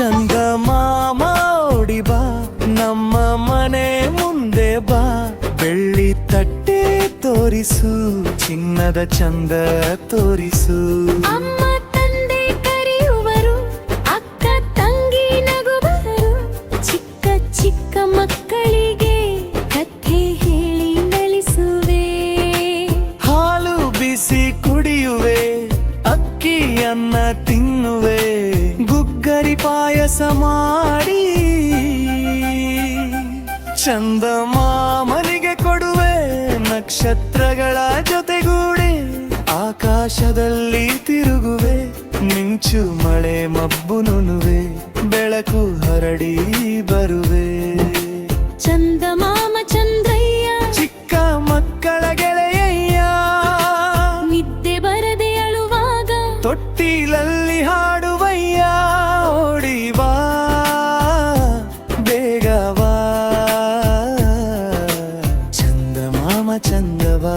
ಚಂದಮಾಮ ಓಡಿ ಬಾ ನಮ್ಮ ಮನೆ ಮುಂದೆ ಬಾ ಬೆಳ್ಳಿ ತಟ್ಟೆ ತೋರಿಸು ಚಿನ್ನದ ಚಂದ ತೋರಿಸು ಅಮ್ಮ ತಂದೆ ಕರೆಯುವರು ಅಕ್ಕ ತಂಗಿ ನಗುವರು ಚಿಕ್ಕ ಚಿಕ್ಕ ಮಕ್ಕಳಿಗೆ ಕಥೆ ಹೇಳಿ ನಲಿಸುವೆ ಹಾಲು ಬಿಸಿ ಕುಡಿಯುವೆ ಅಕ್ಕಿಯನ್ನ ತಿನ್ನುವೆ ಗುಗ್ಗರಿ ಪಾಯಸ ಮಾಡಿ ಚಂದಮಾಮನಿಗೆ ಕೊಡುವೆ ನಕ್ಷತ್ರಗಳ ಜೊತೆಗೂಡಿ ಆಕಾಶದಲ್ಲಿ ತಿರುಗುವೆ ಮಿಂಚು ಮಳೆ ಮಬ್ಬು ನುನುವೆ ಬೆಳಕು ಹರಡಿ ಬರುವೆ ಚಂದಮಾಮ ಚಂದ್ರಯ್ಯ ಚಿಕ್ಕ ಮಕ್ಕಳ ಗೆಳೆಯಯ್ಯ ನಿದ್ದೆ ಬರದೆ ಅಳುವಾಗ ತೊಟ್ಟಿಲಲ್ಲಿ ಹಾಡುವಯ್ಯ ಓಡಿ ಬಾ ಬೇಗ ಬಾ ಚಂದಮಾಮ ಚಂದವಾ